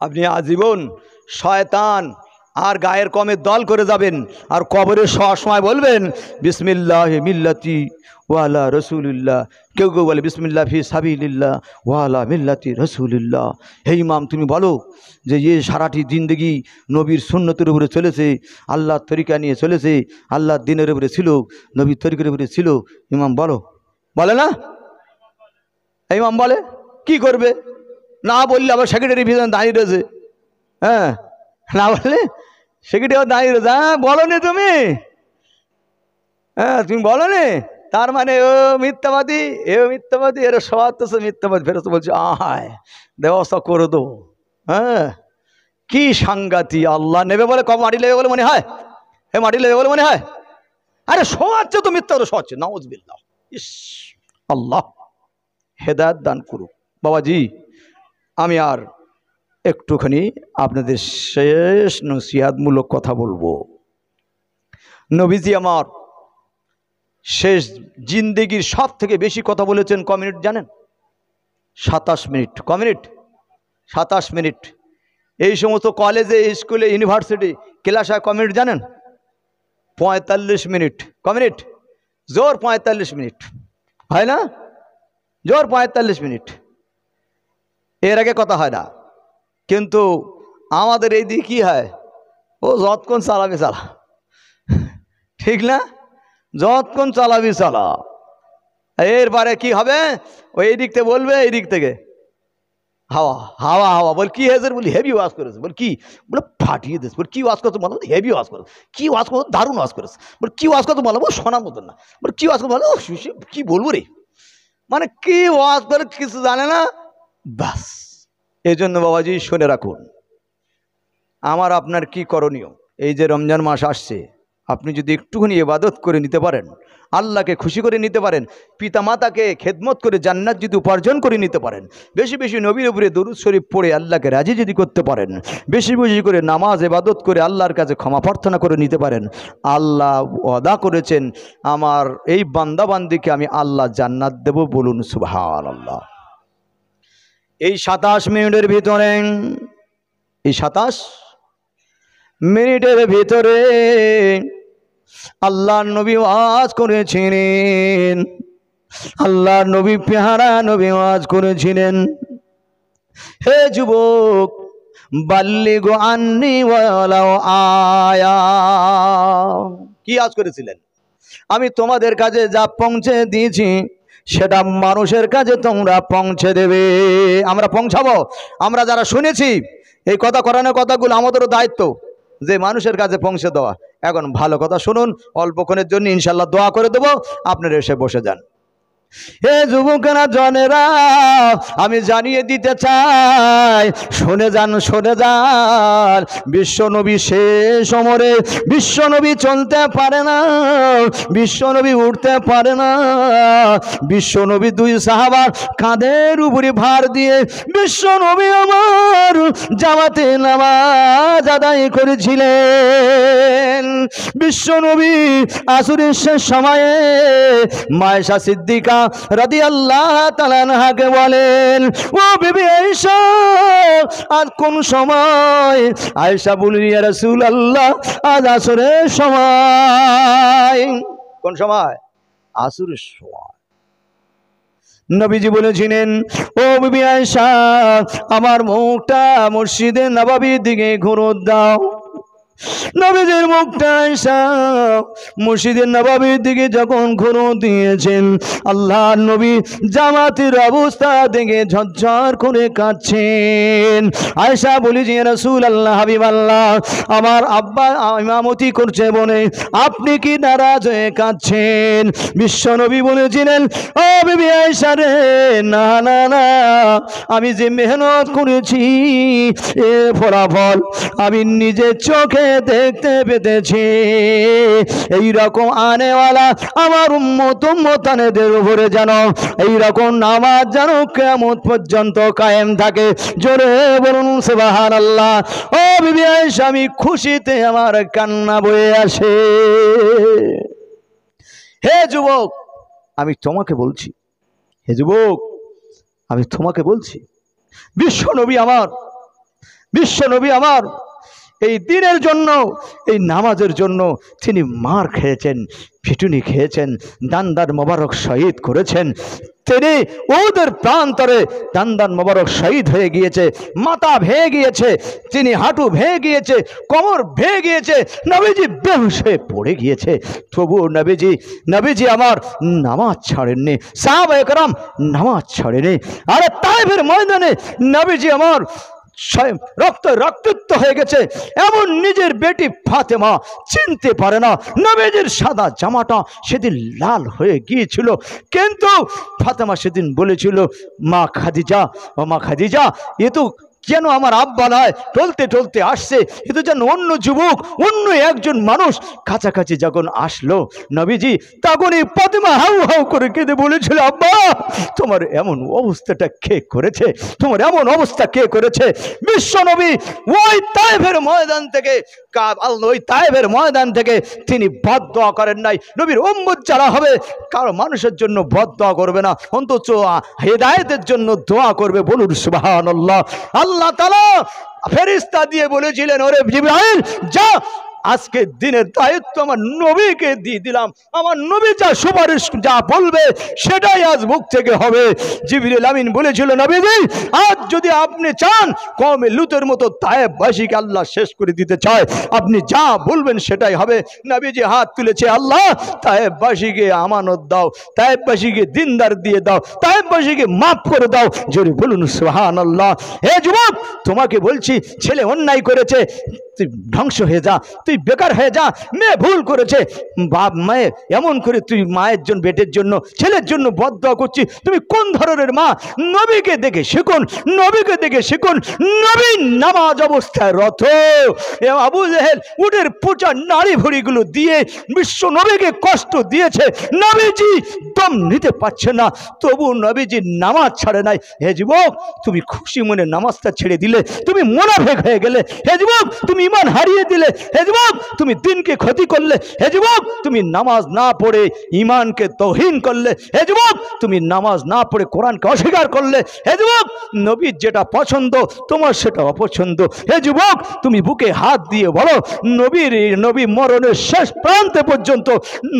আপনি আজীবন শয়তান আর গায়ের কমের দল করে যাবেন, আর কবরে শোয়ার সময় বলবেন বিসমিল্লাহ মিল্লাতি ওয়ালা রসুলিল্লাহ, কেউ কেউ বলে বিসমিল্লাহ ফি সাবিলিল্লাহ ওয়ালা মিল্লাতি রসুলিল্লাহ। হে ইমাম, তুমি বলো যে ये সারাটি জিন্দগি নবীর সুন্নতের উপরে চলেছে, আল্লাহর তরিকা নিয়ে চলেছে, আল্লাহর দিনের উপরে ছিল, নবীর তরিকার উপরে ছিল। ইমাম বলো, বলে না? ইমাম বলে, কি করবে? না বললে আবার সেক্রেটারি ভিতরে দাঁড়িয়ে রয়েছে, হ্যাঁ, না বললে সেক্রেটারি দাঁড়িয়ে রয়েছে। হ্যাঁ, বলো নি তুমি, হ্যাঁ তুমি বলো নি, তার মানে ও মিথ্যাবাদী, এ মিথ্যাবাদী, এর সবার তো মিথ্যাবাদী। ফেরত বলছে আয় ব্যবস্থা করে দেবো। হ্যাঁ, কি সাংঘাতি! আল্লাহ নেবে বলে, কম মাটি লেবে বলে মনে হয়, হে মাটি লেবে বলে মনে হয়? আরে শোয়াচ্ছে তো মিথ্যা, তো শোয়াচ্ছে, নাউজুবিল্লাহ। ইস, আল্লাহ হেদায়েত দান করুক। বাবাজি, আমি আর একটুখানি আপনাদের শেষ নসিহতমূলক কথা বলবো। নবীজি আমার শেষ জিন্দেগির সব থেকে বেশি কথা বলেছেন ক মিনিট জানেন? 27 মিনিট। ক মিনিট? 27 মিনিট। এই সমস্ত কলেজে, স্কুলে, ইউনিভার্সিটি ক্লাস হয় ক মিনিট জানেন? 45 মিনিট। ক মিনিট? জোর 45 মিনিট, হয় না? জোর 45 মিনিট, এর আগে কথা হয় না। কিন্তু আমাদের এই দিকে কি হয়, ও যতক্ষণ চালাবি চালা, ঠিক না? যতক্ষণ চালাবি চালা, এরপরে কি হবে, ওই এই দিক থেকে বলবে, এই দিক থেকে হাওয়া হাওয়া হাওয়া বল কি হয়েছে, বলি হেভি ওয়াজ করেছে। বল কি, বলে ফাটিয়ে দিস। বল কি ওয়াজ করতো বলো, হেভি ওয়াজ করেছে। কি ওয়াজ করতো, দারুণ ওয়াজ করেছে। বল কি ওয়াজ করতো বলো, শোনার মতন না। বল কি ওয়াজ করতো বলো, কি বলবো রে, মানে কি ওয়াজ করে কিছু জানে না বাস। এই জন্য বাবাজি শুনে রাখুন, আমার আপনার কি করণীয়। এই যে রমজান মাস আসছে, আপনি যদি একটুখানি ইবাদত করে নিতে পারেন, আল্লাহকে খুশি করে নিতে পারেন, পিতা মাতাকে খেদমত করে জান্নাত যদি উপার্জন করে নিতে পারেন, বেশি বেশি নবীর উপরে দরুদ শরীফ পড়ে আল্লাহকে রাজি যদি করতে পারেন, বেশি বেশি করে নামাজ ইবাদত করে আল্লাহর কাছে ক্ষমা প্রার্থনা করে নিতে পারেন, আল্লাহ ওয়াদা করেছেন আমার এই বান্দা বান্দিকে আমি আল্লাহ জান্নাত দেব। বলুন সুবহানাল্লাহ। এই 27 মিনিটের ভিতরে, এই 27 মিনিটের ভিতরে আল্লাহর নবী ওয়াজ করেছিলেন, আল্লাহর নবী পেয়ারা নবী ওয়াজ করেছিলেন, হে যুবক বাল্লিগু আন্নি ওয়ালাউ আয়া। কি ওয়াজ করেছিলেন? আমি তোমাদের কাছে যা পৌঁছে দিয়েছি সেটা মানুষের কাছে তোমরা পৌঁছে দেবে। আমরা পৌঁছাবো, আমরা যারা শুনেছি এই কথা, কোরআনের কথাগুলো আমাদেরও দায়িত্ব যে মানুষের কাছে পৌঁছে দেওয়া। এখন ভালো কথা শুনুন, অল্পক্ষণের জন্য ইনশাল্লাহ দোয়া করে দেবো, আপনারা এসে বসে যান। হে যুবকেরা জনেরা, আমি জানিয়ে দিতে চাই, শুনে যান শুনে যান। বিশ্বনবী শেষ ওমরে, বিশ্বনবী চলতে পারে না, বিশ্বনবী উঠতে পারে না, বিশ্বনবী 2 সাহাবার কাঁধের উপরে ভার দিয়ে বিশ্বনবী আমার জামাতে নামাজ আদায় করেছিলেন। বিশ্বনবী আসরের শেষ সময়ে মায়েশা সিদ্দিকা রাদিয়াল্লাহু তাআলা আনহাকে বলেন, ও বিবি আয়েশা, আজ কোন সময়? আয়েশা বললেন, ইয়া রাসূলুল্লাহ, আজ আসরের সময়। কোন সময়? আসরের সময়। নবীজি বলেছিলেন, ও বিবি আয়েশা, আমার মুখটা মসজিদে নববীর দিকে ঘুরো দাও। নবীজির মুখটা আয়েশা মসজিদের নববীর দিকে যখন ঘুরো দিয়েছেন, আল্লাহ নবী জামাতের অবস্থা দেখে ঝরঝর করে কাঁদছেন। আয়েশা বলি, যে রাসূলুল্লাহ, হাবিবাল্লাহ, আমার আব্বা ইমামতি করছে বলে আপনি কি নারাজ হয়ে কাঁদছেন? বিশ্বনবী বলেছিলেন, ও বিবি আয়েশা রে, না না না, আমি যে মেহনত করেছি এর ফলাফল আমি নিজে চোখে দেখতে পেতেছি। এইরকম আনেওয়ালা আমার উম্মত উম্মতানেদের উপরে যেন এইরকম নামাজ যেন কিয়ামত পর্যন্ত কায়েম থাকে। জোরে বলুন সুবহানাল্লাহ। ও বিবি আয়েশা, আমি খুশিতে আমার কান্না বয়ে আসে। হে যুবক, আমি তোমাকে বলছি, হে যুবক, আমি তোমাকে বলছি, বিশ্বনবী আমার, বিশ্বনবী আমার এই দিনের জন্য, এই নামাজের জন্য তিনি মার খেয়েছেন, পিটুনি খেয়েছেন, দান্দার মোবারক শহীদ করেছেন। তিনি ওদের প্রান্তরে দান্দান মোবারক শহীদ হয়ে গিয়েছে, মাথা ভেঙে গিয়েছে, তিনি হাঁটু ভেঙে গিয়েছে, কোমর ভেঙে গিয়েছে, নবীজি বেহুশ হয়ে পড়ে গিয়েছে, তবুও নবীজি আমার নামাজ ছাড়েননি, সাহাবায়ে কেরাম নামাজ ছাড়েনি। আরে তায়েফের ময়দানে নবীজি আমার রক্তাক্ত হয়ে গেছে, এমন নিজের বেটি ফাতেমা চিনতে পারে না। নবীজির সাদা জামাটা সেদিন লাল হয়ে গিয়েছিল, কিন্তু ফাতেমা সেদিন বলেছিল, মা খাদিজা, ও মা খাদিজা, এ তো যেন আমার আব্বা নয়, টলতে টলতে আসছে, এ তো যেন অন্য যুবক, অন্য একজন মানুষ। কাছাকাছি যখন আসলো নবীজি, তখনই ফাতেমা হাউ হাউ করে কেঁদে বলেছিল, আব্বা, তোমার এমন অবস্থাটা কে করেছে? তোমার এমন অবস্থা কে করেছে? বিশ্বনবী ওই তায়েফের ময়দান থেকে, ওই তায়েফের ময়দান থেকে তিনি বদদোয়া করেন নাই। নবীর উম্মত যারা হবে, কারো মানুষের জন্য বদদোয়া করবে না, অন্তত হেদায়েতের জন্য দোয়া করবে। বলুন সুবহানাল্লাহ। আল্লাহ তাআলা ফেরেশতা দিয়ে বলেছিলেন, ওরে জিবরাইল যা, আজকে দিনের দায়িত্ব আমার নবীকে দিয়ে দিলাম, আমার নবী যা সুপারিশ যা বলবে সেটাই আজ মুখ থেকে হবে। জিবরিল আমিন বলেছিল, নবীজি আজ যদি আপনি চান কওমে লুতের মতো তায়েববাসীকে আল্লাহ শেষ করে দিতে চায়, আপনি যা বলবেন সেটাই হবে। নবীজি হাত তুলেছে, আল্লাহ তায়েববাসীকে আমানত দাও, তায়েববাসীকে দিনদার দিয়ে দাও, তায়েববাসীকে মাফ করে দাও। জোরে বলুন সুবহানাল্লাহ। হে যুবক, তোমাকে বলছি, ছেলে অন্যায় করেছে, তুই ধ্বংস হয়ে যা, তুই বেকার হয়ে যা। মেয়ে ভুল করেছে, বাপ মায়ের এমন করে তুই মায়ের জন্য, বেটের জন্য, ছেলের জন্য বদদোয়া করছিস, তুমি কোন ধরনের মা? নবীকে দেখে শিখুন, নবীকে দেখে শিখুন। নবী নামাজ অবস্থায় রত, আবু জেহেল উটের পূজা নারী ভুড়িগুলো দিয়ে বিশ্ব নবীকে কষ্ট দিয়েছে, নবীজি দম নিতে পারছে না, তবু নবীজি নামাজ ছাড়ে নাই। হে যুবক, তুমি খুশি মনে নামাজটা ছেড়ে দিলে, তুমি মুনাফিক হয়ে গেলে। হে যুবক, তুমি ঈমান হারিয়ে দিলে। হে যুবক, তুমি দিনকে ক্ষতি করলে। হে যুবক, তুমি নামাজ না পড়ে ঈমানকে তৌহিন করলে। হে যুবক, তুমি নামাজ না পড়ে কোরআনকে অস্বীকার করলে। হে যুবক, নবীর যেটা পছন্দ তোমার সেটা অপছন্দ। হে যুবক, তুমি বুকে হাত দিয়ে বলো, নবী মরণের শেষ প্রান্তে পর্যন্ত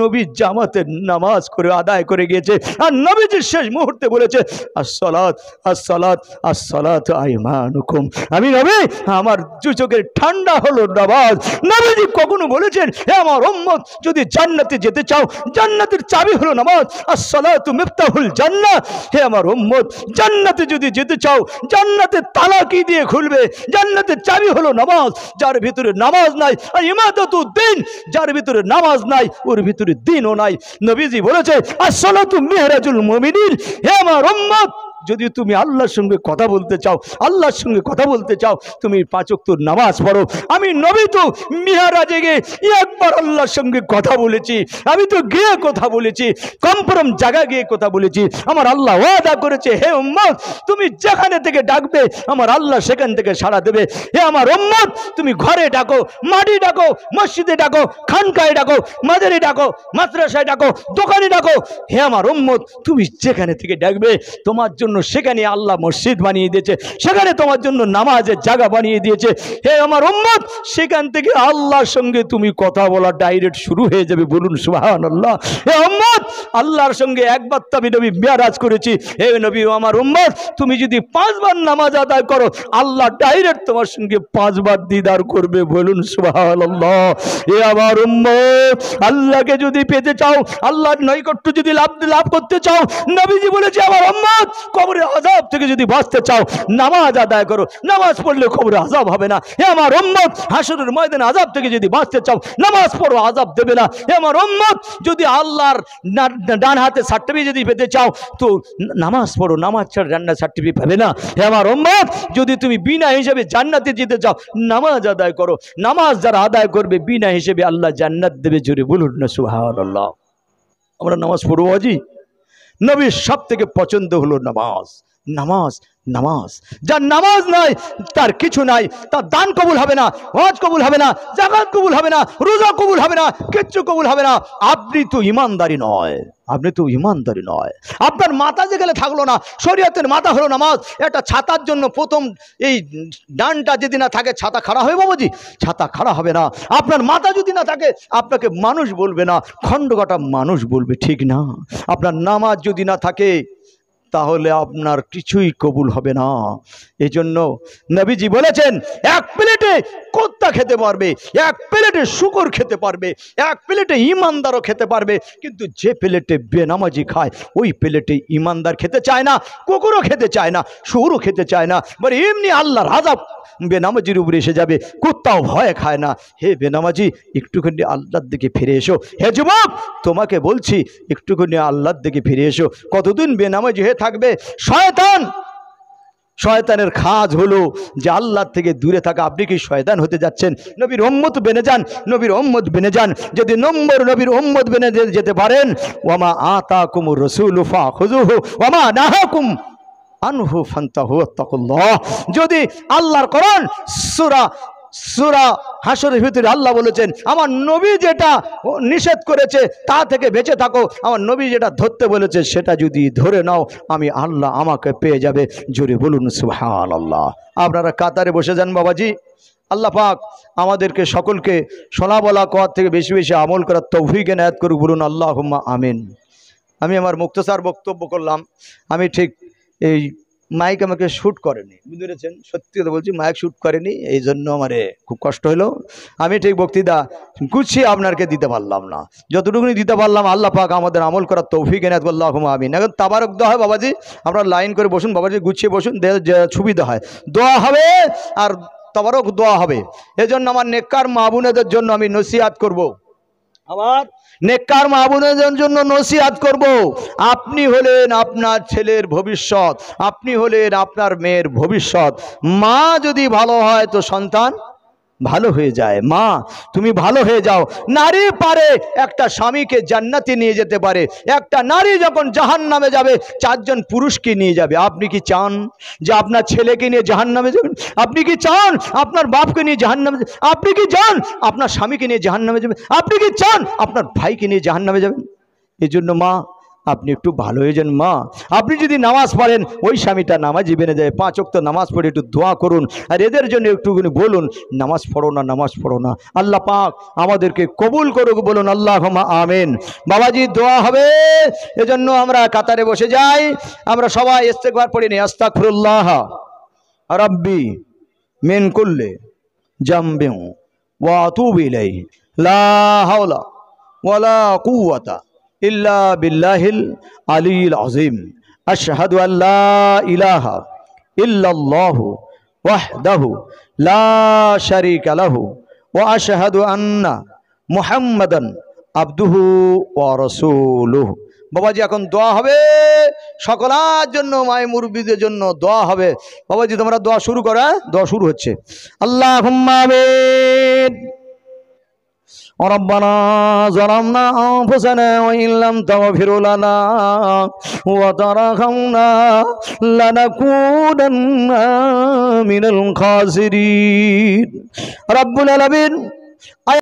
নবীর জামাতের নামাজ করে আদায় করে গিয়েছে, আর নবীজির শেষ মুহূর্তে বলেছে, আসসালাত আসসালাত আসসালাত আইমানুকুম। আমি নবী, আমার দু চোখের ঠান্ডা হলো নামাজ। নবীজি কখনো বলেছেন, হে আমার উম্মত, যদি জান্নাতে যেতে চাও, জান্নাতের চাবি হলো নামাজ, আসসালাতু মিফতাহুল জান্নাহ। হে আমার উম্মত, জান্নাতে যদি যেতে চাও, জান্নাতের তালা কি দিয়ে খুলবে? জান্নাতের চাবি হলো নামাজ। যার ভিতরে নামাজ নাই, আর ইমাদাতুদ্দিন, যার ভিতরে নামাজ নাই ওর ভিতরে দিনও নাই। নবীজি বলেছে, আসসালাতু মিহরাজুল মুমিনিন। হে আমার উম্মত, যদি তুমি আল্লাহর সঙ্গে কথা বলতে চাও, আল্লাহর সঙ্গে কথা বলতে চাও, তুমি 5 ওয়াক্ত নামাজ পড়ো। আমি নবী তো মিহরাজে গিয়ে একবার আল্লাহর সঙ্গে কথা বলেছি, আমি তো গিয়ে কথা বলেছি, কনফার্ম জায়গা গিয়ে কথা বলেছি। আমার আল্লাহ ওয়াদা করেছে, হে উম্মত, তুমি যেখানে থেকে ডাকবে আমার আল্লাহ সেখান থেকে সাড়া দেবে। হে আমার উম্মত, তুমি ঘরে ডাকো, মাটি ডাকো, মসজিদে ডাকো, খানকায় ডাকো, মাজারে ডাকো, মাদ্রাসায় ডাকো, দোকানে ডাকো, হে আমার উম্মত, তুমি যেখানে থেকে ডাকবে তোমার জন্য সেখানে আল্লাহ মসজিদ বানিয়ে দিয়েছে, সেখানে তোমার জন্য নামাজের জায়গা বানিয়ে দিয়েছে। হে আমার উম্মত, সেখান থেকে আল্লাহর সঙ্গে তুমি কথা বলা ডাইরেক্ট শুরু হয়ে যাবে। বলুন সুবহানাল্লাহ। হে উম্মত, আল্লাহর সঙ্গে একবার আমি নবী মেরাজ করেছি। হে নবী, আমার উম্মত, তুমি যদি 5 বার নামাজ আদায় করো, আল্লাহ ডাইরেক্ট তোমার সঙ্গে 5 বার দিদার করবে। বলুন সুবহানাল্লাহ। হে আমার উম্মত, আল্লাহকে যদি পেতে চাও, আল্লাহর নৈকট্য যদি লাভ করতে চাও, নবীজি বলেছে, আমার উম্মত, কবরের আযাব থেকে যদি বাঁচতে চাও, নামাজ আদায় করো। নামাজ পড়লে কবরের আযাব হবে না। হে আমার উম্মত, হাসরের ময়দানে আযাব থেকে যদি বাঁচতে চাও, নামাজ পড়ো, আযাব দেবে না। হে আমার উম্মত, যদি আল্লাহর ডান হাতে সার্টিফিকেট যদি পেতে চাও, তো নামাজ পড়ো, নামাজ ছাড়া জান্নাত সার্টিফিকেট পাবে না। হে আমার উম্মত, যদি তুমি বিনা হিসেবে জান্নাতে যেতে চাও, নামাজ আদায় করো। নামাজ যারা আদায় করবে বিনা হিসেবে আল্লাহ জান্নাত দেবে। জোরে বলুন না সুবহানাল্লাহ। আমরা নামাজ পড়বো আজি। নবীর সব থেকে পছন্দ হলো নামাজ। নামাজ নামাজ, যার নামাজ নাই তার কিছু নাই, তার দান কবুল হবে না, হজ কবুল হবে না, যাকাত কবুল হবে না, রোজা কবুল হবে না, কিচ্ছু কবুল হবে না। আপনি তো ইমানদারি নয়, আপনি তো ইমানদারি নয়। আপনার মাথা যেখানে থাকলো না, শরীয়তের মাথা হলো নামাজ। একটা ছাতার জন্য প্রথম এই ডানটা যদি না থাকে, ছাতা খাড়া হবে বাবুজি? ছাতা খাড়া হবে না। আপনার মাথা যদি না থাকে, আপনাকে মানুষ বলবে না, খণ্ডকাটা মানুষ বলবে, ঠিক না? আপনার নামাজ যদি না থাকে, তাহলে আপনার কিছুই কবুল হবে না। এজন্য নবীজি বলেছেন, এক প্লেটে কুত্তা খেতে পারবে, এক প্লেটে শুকর খেতে পারবে, এক প্লেটে ইমানদারও খেতে পারবে, কিন্তু যে প্লেটে বেনামাজি খায় ওই প্লেটে ইমানদার খেতে চায় না, কুকুরও খেতে চায় না, শুয়োরও খেতে চায় না। বলে এমনি আল্লাহর আযাব বেনামাজির উপরে এসে যাবে। কুত্তাও ভয় খায় না। হে বেনামাজি, একটুখানি আল্লাহর দিকে ফিরে এসো। হে যুবক, তোমাকে বলছি, একটুখানি আল্লাহর দিকে ফিরে এসো। কতদিন বেনামাজি হয়ে থাকবে? শয়তানের কাজ হলো যে আল্লাহ থেকে দূরে থাকা। আপনি কি শয়তান হতে যাচ্ছেন? নবীর উম্মত বেনে যান, নবীর উম্মত বেনে যান। যদি নবীর উম্মত বেনে যেতে পারেন, ওয়ামা আতাকুমুর রাসূলু ফাখুযুহু ওয়ামা নাহাকুম আনহু ফান্তাহু ওয়াত্তাকুল্লাহ। যদি আল্লাহর কোরআন সূরা সূরা হাশরের ভিতরে আল্লাহ বলেছেন আমার নবী যেটা নিষেধ করেছে তা থেকে বেঁচে থাকো, আমার নবী যেটা ধরতে বলেছে সেটা যদি ধরে নাও আমি আল্লাহ আমাকে পেয়ে যাবে। জোরে বলুন সুবহানাল্লাহ। আপনারা কাতারে বসে যান বাবাজি। আল্লাহ পাক আমাদেরকে সকলকে শোনা বলা কওয়ার থেকে বেশি বেশি আমল করার তৌফিক এনায়েত করুক, বলুন আল্লাহুম্মা আমিন। আমি আমার মুক্তসার বক্তব্য করলাম, আমি ঠিক এই মাইক আমাকে শ্যুট করেনি, বুঝতে পেরেছেন? সত্যি কথা বলছি, মাইক শ্যুট করেনি, এই জন্য আমার খুব কষ্ট হলো। আমি ঠিক বক্তৃতা গুছিয়ে আপনাকে দিতে পারলাম না, যতটুকুনি দিতে পারলাম আল্লাহ পাক আমাদের আমল করার তৌফিক এনায়েত করুন আল্লাহুম্মা আমিন। এখন তাবারক দোয়া হয় বাবাজি, আপনারা লাইন করে বসুন বাবাজি, গুছিয়ে বসুন, সুবিধা হয়। দোয়া হবে আর তাবারক দোয়া হবে। এজন্য আমার নেককার মা বোনেদের জন্য আমি নসিহত করব, আমার নেককার মা বোনেদের জন্য নসিহত করব। আপনি হলেন আপনার ছেলের ভবিষ্যৎ, আপনি হলেন আপনার মেয়ের ভবিষ্যৎ। মা যদি ভালো হয় তো সন্তান ভালো হয়ে যায়। মা তুমি ভালো হয়ে যাও। নারী পারে একটা স্বামীকে জান্নাতে নিয়ে যেতে পারে, একটা নারী যখন জাহান্নামে যাবে 4 জন পুরুষকে নিয়ে যাবে। আপনি কি চান যে আপনার ছেলেকে নিয়ে জাহান্নামে যাবেন? আপনি কি চান আপনার বাপকে নিয়ে জাহান্নামে যাবেন? আপনি কি চান আপনার স্বামীকে নিয়ে জাহান্নামে যাবেন? আপনি কি চান আপনার ভাইকে নিয়ে জাহান্নামে যাবেন? এই জন্য মা আপনি একটু ভালো হয়ে যান। মা আপনি যদি নামাজ পড়েন ওই স্বামীটা নামাজি বেনে যায়, 5 ওয়াক্ত নামাজ পড়ে একটু দোয়া করুন, আর এদের জন্য একটুখানি বলুন নামাজ পড়ো না, নামাজ পড়ো না। আল্লাহ পাক আমাদেরকে কবুল করুক, বলুন আল্লাহুম্মা আমিন। বাবাজি দোয়া হবে, এজন্য আমরা কাতারে বসে যাই, আমরা সবাই ইস্তেগফার পড়ে নিই। আস্তাগফিরুল্লাহ রাব্বি মিন কুল্লি জামবিন ওয়া আতুবু ইলাইহি লা হাওলা ওয়ালা কুওয়াতা ইল্লা বিল্লাহিল আলিয়্যিল আযীম। আশহাদু আল্লা ইলাহা ইল্লাল্লাহু ওয়াহদাহু লা শারীকা লাহু ওয়া আশহাদু আন্না মুহাম্মাদান আবদুহু ওয়া রাসূলুহু। বাবাজি এখন দোয়া হবে সকলের জন্য, মায়ে মুরব্বিদের জন্য দোয়া হবে। বাবাজি তোমরা দোয়া শুরু করো, দোয়া শুরু হচ্ছে। আল্লাহুম্মা আমিন। ربنا ظلمنا أنفسنا وإن لم تغفر لنا وترحمنا لنكونن من الخاسرين. رب العالمين